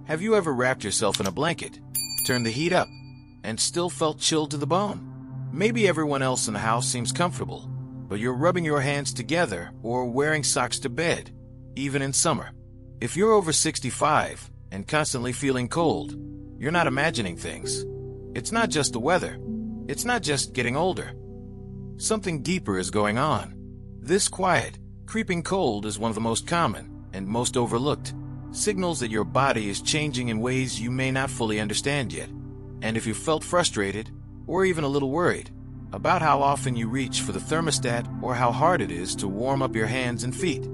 Have you ever wrapped yourself in a blanket, turned the heat up, and still felt chilled to the bone? Maybe everyone else in the house seems comfortable, but you're rubbing your hands together or wearing socks to bed, even in summer. If you're over 65 and constantly feeling cold, you're not imagining things. It's not just the weather. It's not just getting older. Something deeper is going on. This quiet, creeping cold is one of the most common and most overlooked signals that your body is changing in ways you may not fully understand yet. And if you felt frustrated or even a little worried about how often you reach for the thermostat or how hard it is to warm up your hands and feet,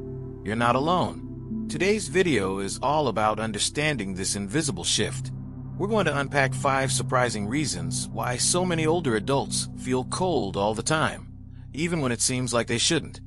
you're not alone. Today's video is all about understanding this invisible shift. We're going to unpack 5 surprising reasons why so many older adults feel cold all the time, even when it seems like they shouldn't.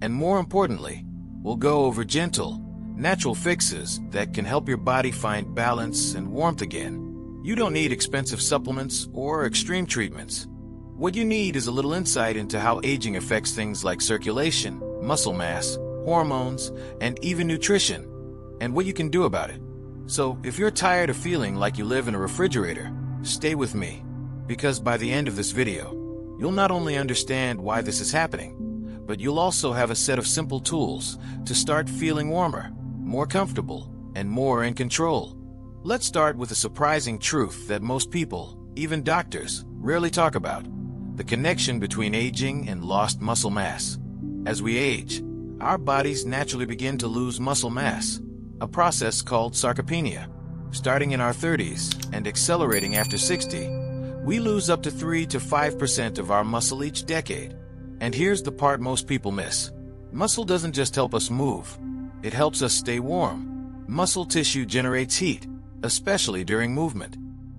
And more importantly, we'll go over gentle, natural fixes that can help your body find balance and warmth again. You don't need expensive supplements or extreme treatments. What you need is a little insight into how aging affects things like circulation, muscle mass, hormones, and even nutrition, and what you can do about it. So, if you're tired of feeling like you live in a refrigerator, stay with me, because by the end of this video, you'll not only understand why this is happening, but you'll also have a set of simple tools to start feeling warmer, more comfortable, and more in control. Let's start with a surprising truth that most people, even doctors, rarely talk about: the connection between aging and lost muscle mass. As we age, our bodies naturally begin to lose muscle mass, a process called sarcopenia. Starting in our 30s and accelerating after 60, we lose up to 3 to 5% of our muscle each decade. And here's the part most people miss. Muscle doesn't just help us move, it helps us stay warm. Muscle tissue generates heat, especially during movement.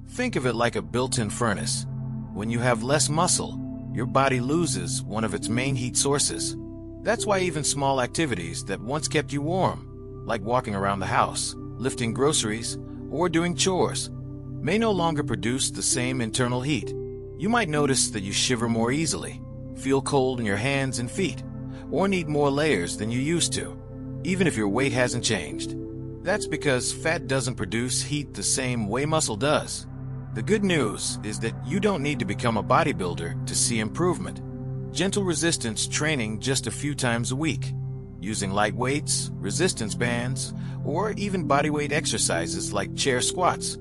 Think of it like a built-in furnace. When you have less muscle, your body loses one of its main heat sources. That's why even small activities that once kept you warm, like walking around the house, lifting groceries, or doing chores, may no longer produce the same internal heat. You might notice that you shiver more easily, feel cold in your hands and feet, or need more layers than you used to, even if your weight hasn't changed. That's because fat doesn't produce heat the same way muscle does. The good news is that you don't need to become a bodybuilder to see improvement. Gentle resistance training just a few times a week, using light weights, resistance bands, or even bodyweight exercises like chair squats,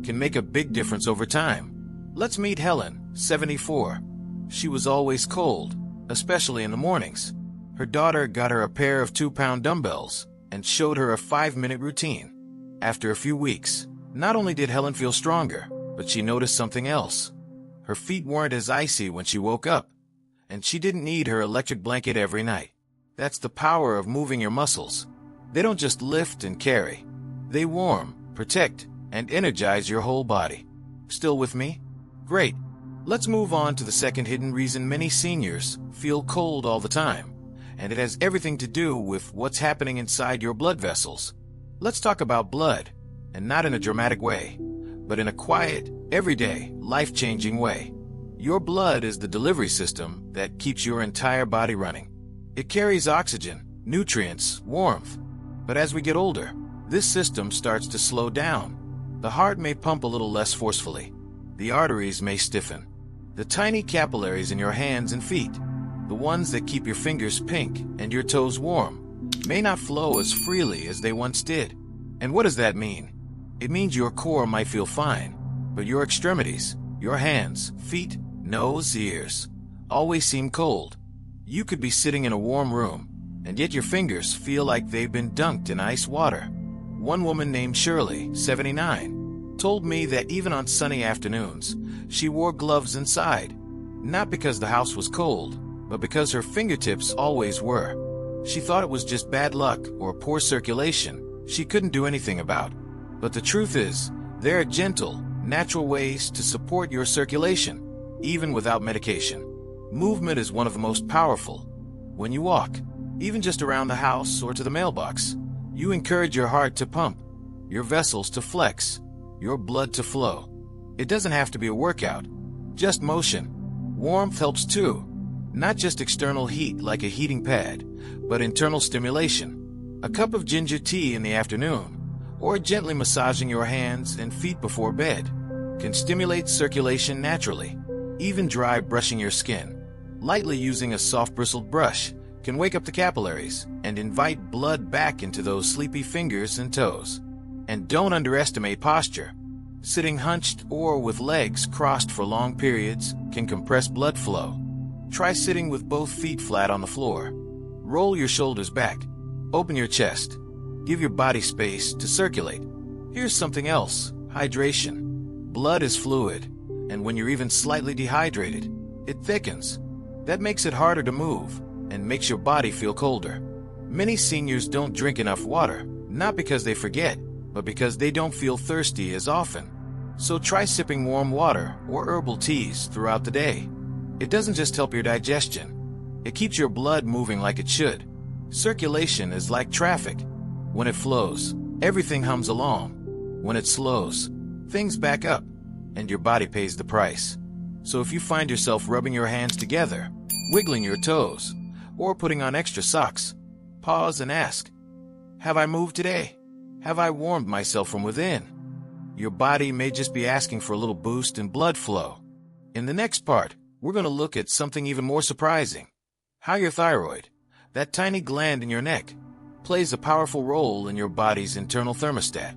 can make a big difference over time. Let's meet Helen, 74. She was always cold, especially in the mornings. Her daughter got her a pair of 2-pound dumbbells and showed her a 5-minute routine. After a few weeks, not only did Helen feel stronger, but she noticed something else. Her feet weren't as icy when she woke up, and she didn't need her electric blanket every night. That's the power of moving your muscles. They don't just lift and carry. They warm, protect, and energize your whole body. Still with me? Great. Let's move on to the second hidden reason many seniors feel cold all the time, and it has everything to do with what's happening inside your blood vessels. Let's talk about blood, and not in a dramatic way, but in a quiet, everyday, life-changing way. Your blood is the delivery system that keeps your entire body running. It carries oxygen, nutrients, warmth. But as we get older, this system starts to slow down. The heart may pump a little less forcefully. The arteries may stiffen. The tiny capillaries in your hands and feet, the ones that keep your fingers pink and your toes warm, may not flow as freely as they once did. And what does that mean? It means your core might feel fine, but your extremities, your hands, feet, nose, ears, always seem cold. You could be sitting in a warm room, and yet your fingers feel like they've been dunked in ice water. One woman named Shirley, 79, told me that even on sunny afternoons, she wore gloves inside, not because the house was cold, but because her fingertips always were. She thought it was just bad luck or poor circulation she couldn't do anything about. But the truth is, there are gentle, natural ways to support your circulation, even without medication. Movement is one of the most powerful. When you walk, even just around the house or to the mailbox, you encourage your heart to pump, your vessels to flex, your blood to flow. It doesn't have to be a workout, just motion. Warmth helps too, not just external heat like a heating pad, but internal stimulation. A cup of ginger tea in the afternoon, or gently massaging your hands and feet before bed can stimulate circulation naturally. Even dry brushing your skin, lightly using a soft bristled brush, can wake up the capillaries and invite blood back into those sleepy fingers and toes. And don't underestimate posture. Sitting hunched or with legs crossed for long periods can compress blood flow. Try sitting with both feet flat on the floor. Roll your shoulders back. Open your chest. Give your body space to circulate. Here's something else: hydration. Blood is fluid, and when you're even slightly dehydrated, it thickens. That makes it harder to move and makes your body feel colder. Many seniors don't drink enough water, not because they forget, but because they don't feel thirsty as often. So try sipping warm water or herbal teas throughout the day. It doesn't just help your digestion. It keeps your blood moving like it should. Circulation is like traffic. When it flows, everything hums along. When it slows, things back up, and your body pays the price. So if you find yourself rubbing your hands together, wiggling your toes, or putting on extra socks, pause and ask, have I moved today? Have I warmed myself from within? Your body may just be asking for a little boost in blood flow. In the next part, we're going to look at something even more surprising: how your thyroid, that tiny gland in your neck, plays a powerful role in your body's internal thermostat.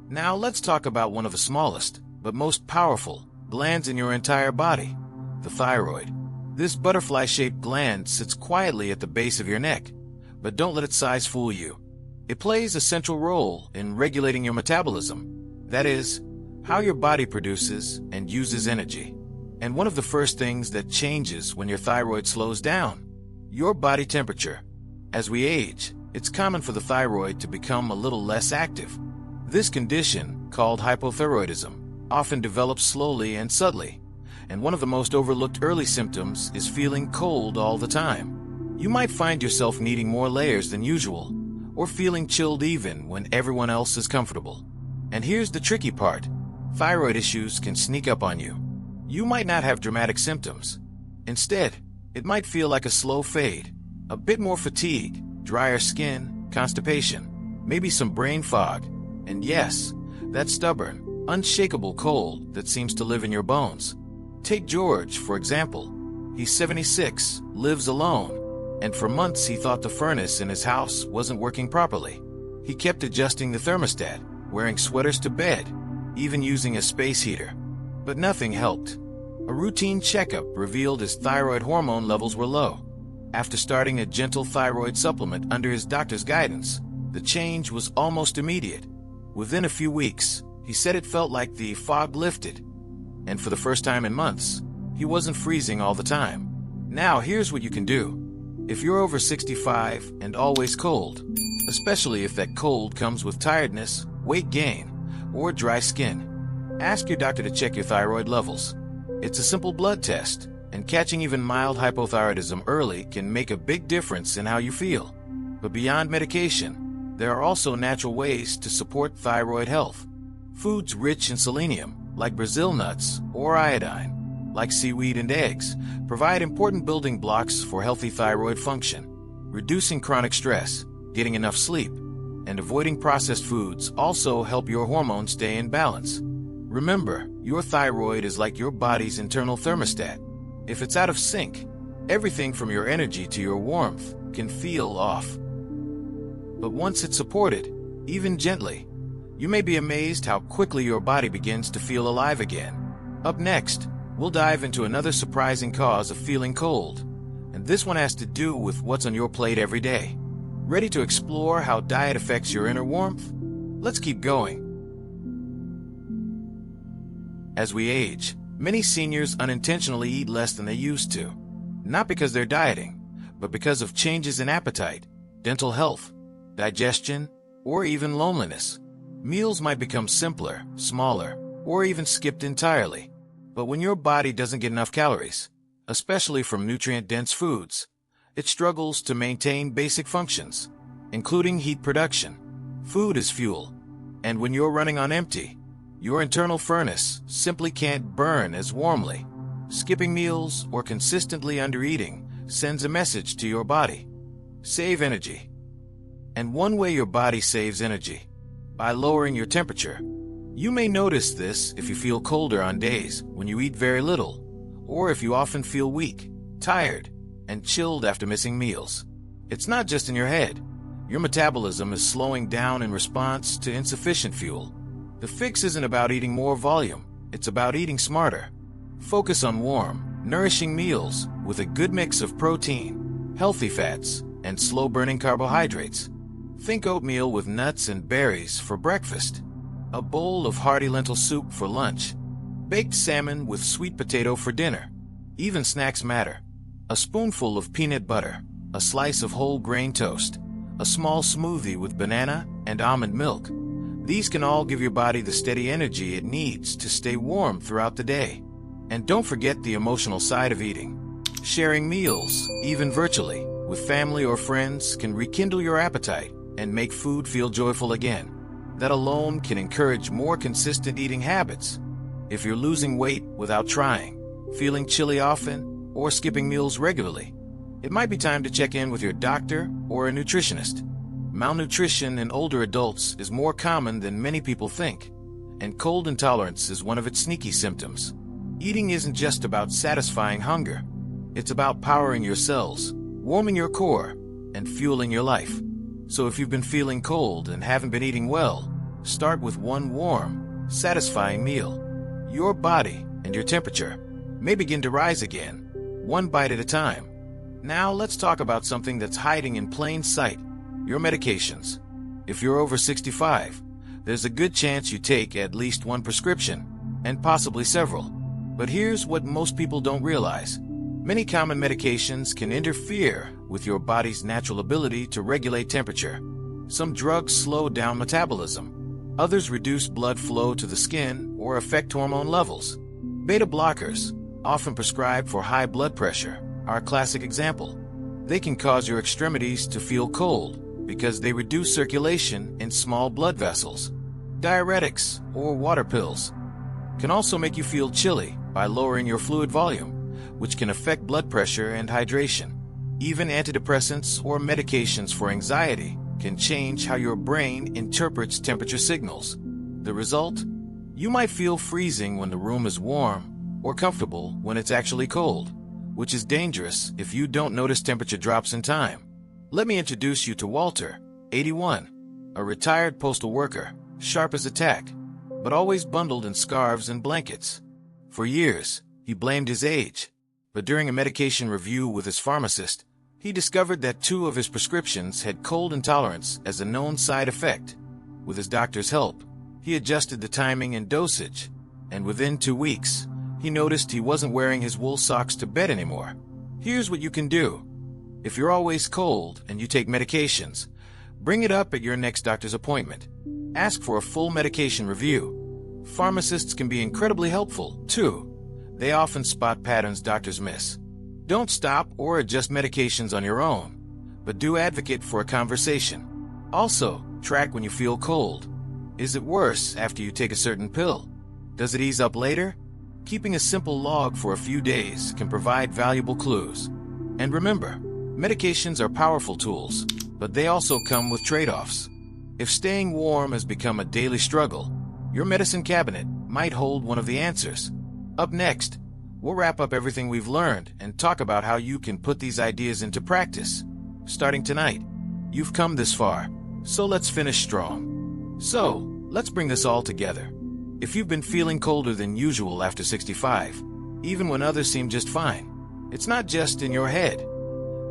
Now let's talk about one of the smallest, but most powerful, glands in your entire body: the thyroid. This butterfly-shaped gland sits quietly at the base of your neck, but don't let its size fool you. It plays a central role in regulating your metabolism, that is, how your body produces and uses energy. And one of the first things that changes when your thyroid slows down: your body temperature. As we age, it's common for the thyroid to become a little less active. This condition, called hypothyroidism, often develops slowly and subtly, and one of the most overlooked early symptoms is feeling cold all the time. You might find yourself needing more layers than usual, or feeling chilled even when everyone else is comfortable. And here's the tricky part: thyroid issues can sneak up on you. You might not have dramatic symptoms. Instead, it might feel like a slow fade, a bit more fatigue, drier skin, constipation, maybe some brain fog, and yes, that stubborn, unshakable cold that seems to live in your bones. Take George, for example. He's 76, lives alone, and for months he thought the furnace in his house wasn't working properly. He kept adjusting the thermostat, wearing sweaters to bed, even using a space heater. But nothing helped. A routine checkup revealed his thyroid hormone levels were low. After starting a gentle thyroid supplement under his doctor's guidance, the change was almost immediate. Within a few weeks, he said it felt like the fog lifted, and for the first time in months, he wasn't freezing all the time. Now here's what you can do. If you're over 65 and always cold, especially if that cold comes with tiredness, weight gain, or dry skin, ask your doctor to check your thyroid levels. It's a simple blood test, and catching even mild hypothyroidism early can make a big difference in how you feel. But beyond medication, there are also natural ways to support thyroid health. Foods rich in selenium, like Brazil nuts, or iodine, like seaweed and eggs, provide important building blocks for healthy thyroid function. Reducing chronic stress, getting enough sleep, and avoiding processed foods also help your hormones stay in balance. Remember, your thyroid is like your body's internal thermostat. If it's out of sync, everything from your energy to your warmth can feel off. But once it's supported, even gently, you may be amazed how quickly your body begins to feel alive again. Up next, we'll dive into another surprising cause of feeling cold, and this one has to do with what's on your plate every day. Ready to explore how diet affects your inner warmth? Let's keep going. As we age, many seniors unintentionally eat less than they used to, not because they're dieting, but because of changes in appetite, dental health, digestion, or even loneliness. Meals might become simpler, smaller, or even skipped entirely. But when your body doesn't get enough calories, especially from nutrient-dense foods, it struggles to maintain basic functions, including heat production. Food is fuel, and when you're running on empty, your internal furnace simply can't burn as warmly. Skipping meals or consistently undereating sends a message to your body: save energy. And one way your body saves energy: by lowering your temperature. You may notice this if you feel colder on days when you eat very little, or if you often feel weak, tired, and chilled after missing meals. It's not just in your head. Your metabolism is slowing down in response to insufficient fuel. The fix isn't about eating more volume, it's about eating smarter. Focus on warm, nourishing meals with a good mix of protein, healthy fats, and slow-burning carbohydrates. Think oatmeal with nuts and berries for breakfast, a bowl of hearty lentil soup for lunch, baked salmon with sweet potato for dinner. Even snacks matter. A spoonful of peanut butter, a slice of whole grain toast, a small smoothie with banana and almond milk. These can all give your body the steady energy it needs to stay warm throughout the day. And don't forget the emotional side of eating. Sharing meals, even virtually, with family or friends can rekindle your appetite and make food feel joyful again. That alone can encourage more consistent eating habits. If you're losing weight without trying, feeling chilly often, or skipping meals regularly, it might be time to check in with your doctor or a nutritionist. Malnutrition in older adults is more common than many people think, and cold intolerance is one of its sneaky symptoms. Eating isn't just about satisfying hunger. It's about powering your cells, warming your core, and fueling your life. So if you've been feeling cold and haven't been eating well, start with one warm, satisfying meal. Your body and your temperature may begin to rise again, one bite at a time. Now let's talk about something that's hiding in plain sight: your medications. If you're over 65, there's a good chance you take at least one prescription, and possibly several. But here's what most people don't realize. Many common medications can interfere with your body's natural ability to regulate temperature. Some drugs slow down metabolism. Others reduce blood flow to the skin or affect hormone levels. Beta blockers, often prescribed for high blood pressure, are a classic example. They can cause your extremities to feel cold because they reduce circulation in small blood vessels. Diuretics, or water pills, can also make you feel chilly by lowering your fluid volume, which can affect blood pressure and hydration. Even antidepressants or medications for anxiety can change how your brain interprets temperature signals. The result? You might feel freezing when the room is warm, or comfortable when it's actually cold, which is dangerous if you don't notice temperature drops in time. Let me introduce you to Walter, 81, a retired postal worker, sharp as a tack, but always bundled in scarves and blankets. For years, he blamed his age, but during a medication review with his pharmacist, he discovered that 2 of his prescriptions had cold intolerance as a known side effect. With his doctor's help, he adjusted the timing and dosage, and within 2 weeks, he noticed he wasn't wearing his wool socks to bed anymore. Here's what you can do. If you're always cold and you take medications, bring it up at your next doctor's appointment. Ask for a full medication review. Pharmacists can be incredibly helpful, too. They often spot patterns doctors miss. Don't stop or adjust medications on your own, but do advocate for a conversation. Also, track when you feel cold. Is it worse after you take a certain pill? Does it ease up later? Keeping a simple log for a few days can provide valuable clues. And remember, medications are powerful tools, but they also come with trade-offs. If staying warm has become a daily struggle, your medicine cabinet might hold one of the answers. Up next, we'll wrap up everything we've learned and talk about how you can put these ideas into practice. Starting tonight, you've come this far, so let's finish strong. So, let's bring this all together. If you've been feeling colder than usual after 65, even when others seem just fine, it's not just in your head,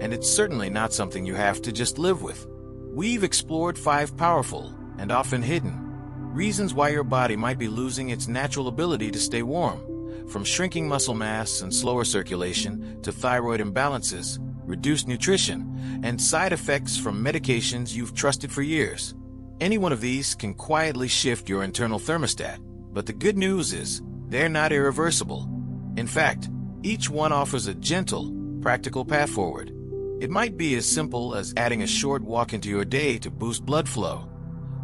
and it's certainly not something you have to just live with. We've explored 5 powerful, and often hidden, reasons why your body might be losing its natural ability to stay warm. From shrinking muscle mass and slower circulation to thyroid imbalances, reduced nutrition, and side effects from medications you've trusted for years. Any one of these can quietly shift your internal thermostat, but the good news is they're not irreversible. In fact, each one offers a gentle, practical path forward. It might be as simple as adding a short walk into your day to boost blood flow,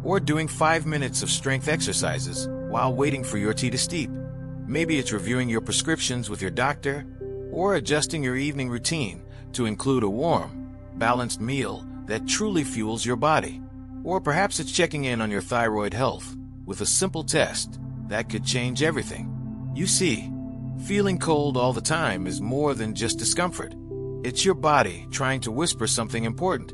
or doing 5 minutes of strength exercises while waiting for your tea to steep. Maybe it's reviewing your prescriptions with your doctor, or adjusting your evening routine to include a warm, balanced meal that truly fuels your body. Or perhaps it's checking in on your thyroid health with a simple test that could change everything. You see, feeling cold all the time is more than just discomfort. It's your body trying to whisper something important.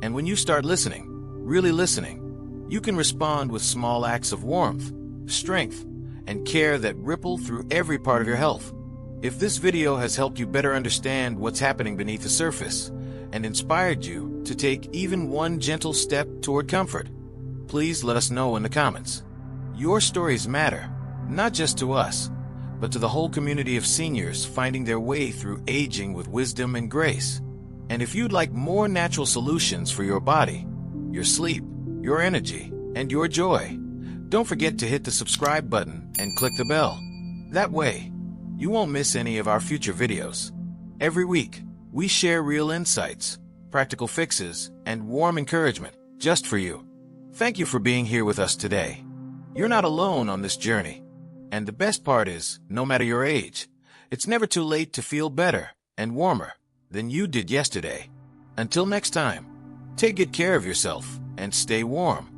And when you start listening, really listening, you can respond with small acts of warmth, strength, and care that ripple through every part of your health. If this video has helped you better understand what's happening beneath the surface and inspired you to take even one gentle step toward comfort, please let us know in the comments. Your stories matter, not just to us, but to the whole community of seniors finding their way through aging with wisdom and grace. And if you'd like more natural solutions for your body, your sleep, your energy, and your joy, don't forget to hit the subscribe button and click the bell. That way, you won't miss any of our future videos. Every week, we share real insights, practical fixes, and warm encouragement just for you. Thank you for being here with us today. You're not alone on this journey. And the best part is, no matter your age, it's never too late to feel better and warmer than you did yesterday. Until next time, take good care of yourself and stay warm.